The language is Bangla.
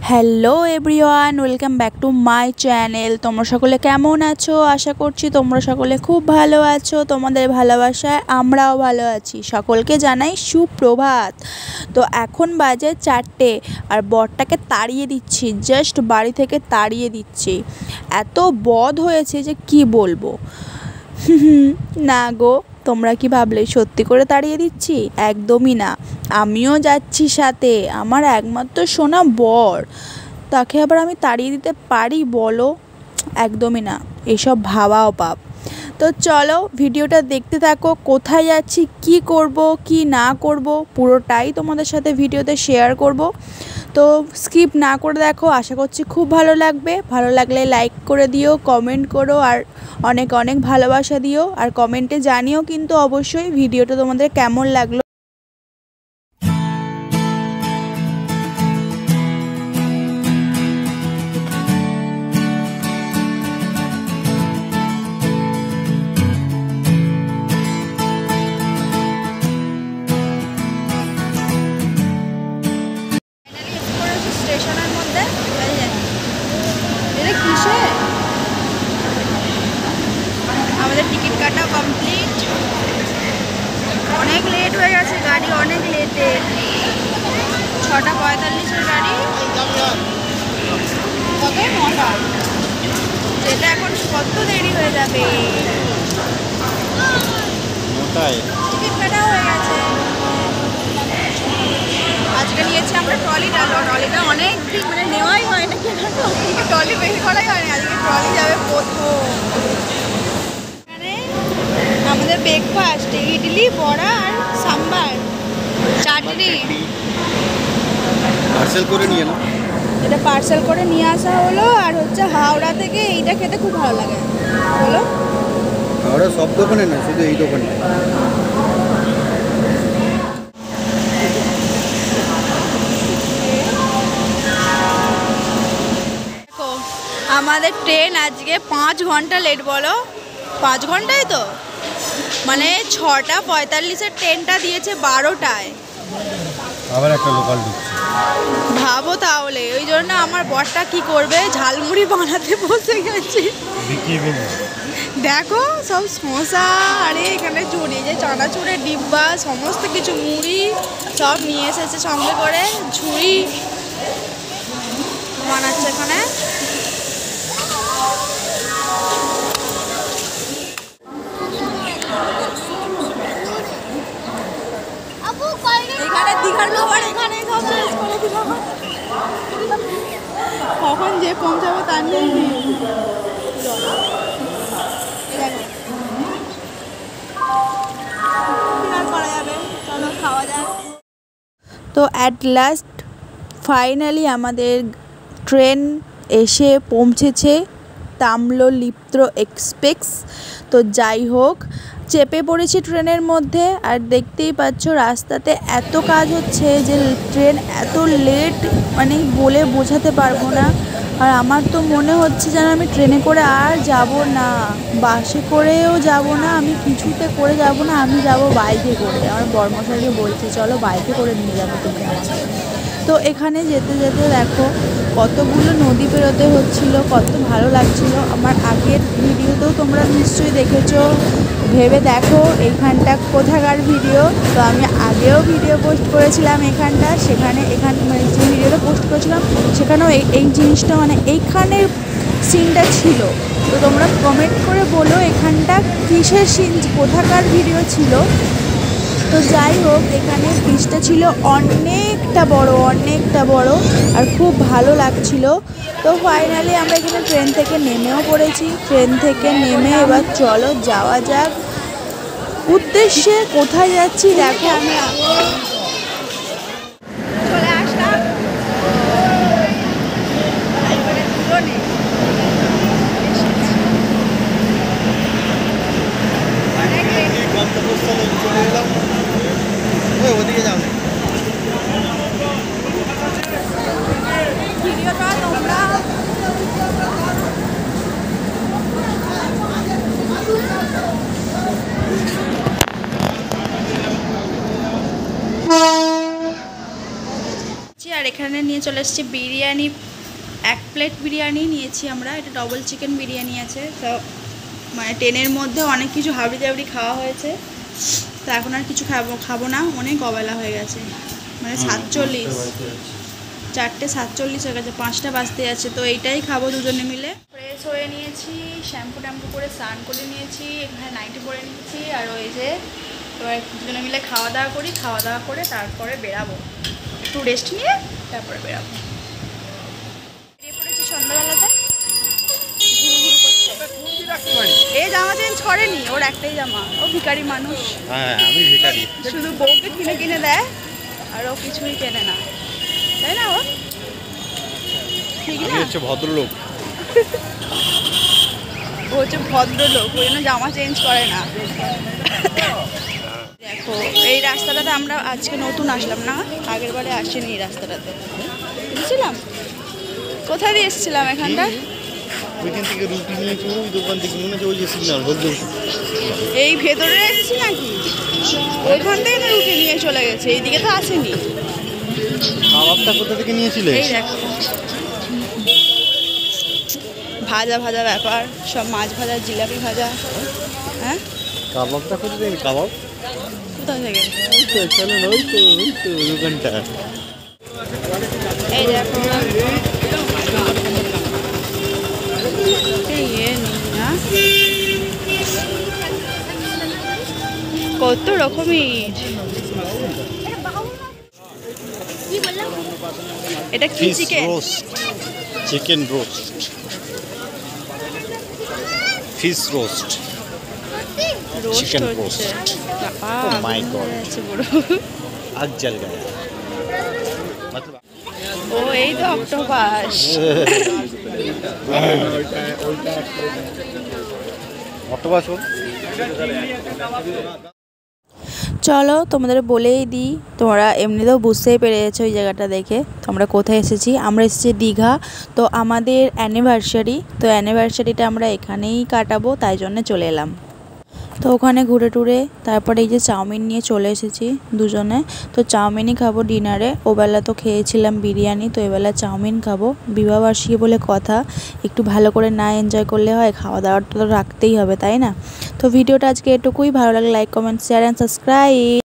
Hello everyone, welcome back to my channel. তোমরা সকলে কেমন আছো? আশা করছি তোমরা সকলে খুব ভালো আছো। তোমাদের ভালোবাসায় আমরাও ভালো আছি। সকলকে জানাই সুপ্রভাত। তো এখন বাজে 4টে আর বরটাকে তাড়িয়ে দিচ্ছি, জাস্ট বাড়ি থেকে তাড়িয়ে দিচ্ছি। এত বদ হয়েছে যে কি বলবো। না গো, তোমরা কি ভাবলে সত্যি করে তাড়িয়ে দিচ্ছি? একদমই না, আমিও যাচ্ছি সাথে। আমার একমাত্র সোনা বর, তাকে আবার আমি তাড়িয়ে দিতে পারি বলো? একদমই না, এসব ভাবাও পাপ। তো চলো ভিডিওটা দেখতে থাকো। কোথায় যাচ্ছি, কি করব, কি না করব, পুরোটাই তোমাদের সাথে ভিডিওতে শেয়ার করব। তো স্কিপ না করে দেখো, আশা করছি খুব ভালো লাগবে। ভালো লাগলে লাইক করে দিও, কমেন্ট করো, আর অনেক অনেক ভালোবাসা দিও। আর কমেন্টে জানিও কিন্তু অবশ্যই ভিডিওটা তোমাদের কেমন লাগলো। স্টেশনের মধ্যে এটা কিসে আমাদের টিকিট কাটা কমপ্লিট। অনেক লেট হয়ে গেছে, গাড়ি অনেক লেটের। 6:45-এর গাড়ি, কত 9টা, যেটা এখন কত দেরি হয়ে যাবে। টিকিট কাটা হয়ে গেছে। আজকে নিয়েছি আমরা ট্রলিটা। ট্রলিটা অনেক দিন মানে নেওয়াই হয় না, কেন ট্রলি বের করাই হয় না। আজকে ট্রলি যাবে প্রথম। এখানে আমাদের ব্রেকফাস্ট ইডলি, বড়া আর সাম্বার, চাটনি। পার্সেল করে নিয়ে না, এটা পার্সেল করে নিয়ে আসা হলো। আর হচ্ছে হাওড়া থেকে এইটা খেতে খুব ভালো লাগে। বলো, হাওড়া সব দোকানে না, শুধু এই দোকানে। আমাদের ট্রেন আজকে 5 ঘন্টা লেট। বলো, 5 ঘন্টায় তো মানে 6:45-এর ট্রেনটা দিয়েছে 12টায়। আবার একটা লোকাল ঢুকছে, ভাবো তাহলে। ওই জন্য আমার বরটা কি করবে, ঝালমুড়ি বানাতে বসে গেছি। দেখো সব শসা, আরে এখানে জড়িয়ে যে চানাচুরের ডিব্বা, সমস্ত কিছু মুড়ি সব নিয়ে এসেছে সঙ্গে করে। ঝুড়ি বানাচ্ছে এখানে। এখানে দীঘার খাবার এখানে সব শেষ করে দিলাম। কখন যে পৌঁছাবো তার নেই। তো অ্যাট লাস্ট ফাইনালি আমাদের ট্রেন এসে পৌঁছেছে তাম্রলিপ্ত এক্সপ্রেস। তো যাই হোক, চেপে পড়েছি ট্রেনের মধ্যে। আর দেখতেই পাচ্ছ রাস্তাতে এত কাজ হচ্ছে যে ট্রেন এত লেট, মানে বলে বোঝাতে পারবো না। আর আমার তো মনে হচ্ছে যেন আমি ট্রেনে করে আর যাব না, বাসে করেও যাব না, আমি কিছুতে করে যাব না, আমি যাব বাইকে করে। আমার বরমশাইকে বলছি চলো বাইকে করে নিয়ে যাবো তুমি আমাকে। তো এখানে যেতে যেতে দেখো কতগুলো নদী পেরোতে হচ্ছিল, কত ভালো লাগছিল। আমার আগের ভিডিওতেও তোমরা নিশ্চয়ই দেখেছো, ভেবে দেখো এইখানটা কোথাকার ভিডিও। তো আমি আগেও ভিডিও পোস্ট করেছিলাম এখানটা, সেখানে মানে যে ভিডিওটা পোস্ট করেছিলাম সেখানেও এই জিনিসটা মানে এইখানের সিনটা ছিল। তো তোমরা কমেন্ট করে বলো এখানটা কিসের সিন, কোথাকার ভিডিও ছিল। তো যাই হোক, এখানে ব্রিজটা ছিল অনেকটা বড় আর খুব ভালো লাগছিল। তো ফাইনালি আমরা এখানে ট্রেন থেকে নেমেও পড়েছি। ট্রেন থেকে নেমে এবার চলো যাওয়া যাক উদ্দেশ্যে। কোথায় যাচ্ছি দেখো, আমরা চলে আসলাম। ওদিকে যাও। ভিডিওটা তোমরা আর এখানে নিয়ে চলে এসেছি বিরিয়ানি, 1 প্লেট বিরিয়ানি নিয়েছি আমরা। এটা ডবল চিকেন বিরিয়ানি আছে। তো মানে 10-এর মধ্যে অনেক কিছু হাবড়ি জাবড়ি খাওয়া হয়েছে, তো এখন আর কিছু খাবো না, অনেক অবেলা হয়ে গেছে, মানে 47, 4:47 হয়ে গেছে, 5টা বাজতে আছে। তো এইটাই খাবো দুজনে মিলে। ফ্রেশ হয়ে নিয়েছি, শ্যাম্পু ট্যাম্পু করে স্নান করে নিয়েছি, এখানে নাইটি পরে নিয়েছি। আর ওই যে এবার দুজনে মিলে খাওয়া দাওয়া করি, খাওয়া দাওয়া করে তারপরে বেরাবো, একটু রেস্ট নিয়ে তারপরে বেরাবো। বেরিয়ে পড়েছি সন্ধ্যাবেলাতে, ঘুরু করছে। এই জামা চেঞ্জ করেনি, ওর একটাই জামা, ও ভিখারি মানুষ। হ্যাঁ আমি ভিখারি, শুধু বউকে কিনে কিনে দেয় আর ও কিছুই কেনে না, তাই না? ও ঠিক না, হচ্ছে ভদ্রলোক। ও হচ্ছে ভদ্রলোক, ওই জন্য জামা চেঞ্জ করে না। দেখো এই রাস্তাটাতে আমরা আজকে নতুন আসলাম না, আগের বারে আসিনি এই রাস্তাটাতে। বুঝছিলাম কোথায় দিয়ে এসেছিলাম এখানটা, ওইখান থেকে রুটি নিয়েছি, ওই দোকান থেকে মনে হচ্ছে ওই যে সিগন্যাল বলতে। এই ভেতরে এসেছি নাকি, ওইখান থেকে তো রুটি নিয়ে চলে গেছে, এইদিকে তো আসেনি। কাবাবটা কোথা থেকে নিয়েছিলে? এই দেখো ভাজা ভাজা ব্যাপার, সব মাছ ভাজা, জিলাপি ভাজা। হ্যাঁ কাবাবটা কোথা থেকে? কাবাব কোথা থেকে? চলো ওই তো দোকানটা। এই দেখো কত রকমের, এটা কি chicken? Chicken roast, fish roast, chicken roast. Oh my God! আগ জল গয়া। ও এই তো অক্টোপাস। অক্টোপাস। চলো তোমাদের বলেই দিই, তোমরা এমনিতেও বুঝতেই পেরেছো ওই জায়গাটা দেখে তোমরা কোথায় এসেছি। আমরা এসেছি দীঘা। তো আমাদের অ্যানিভার্সারি, তো অ্যানিভার্সারিটা আমরা এখানেই কাটাবো, তাই জন্য চলে এলাম। তো ওখানে ঘুরে টুরে তারপরে এই যে চাউমিন নিয়ে চলে এসেছি দুজনে। তো চাউমিনই খাবো ডিনারে, ওবেলা তো খেয়েছিলাম বিরিয়ানি, তো এবেলা চাউমিন খাবো। বিবাহবার্ষিকী বলে কথা, একটু ভালো করে না এনজয় করলে হয়? খাওয়া দাওয়াটা তো রাখতেই হবে, তাই না? তো ভিডিওটা আজকে এটুকুই, ভালো লাগলে like comment share and subscribe.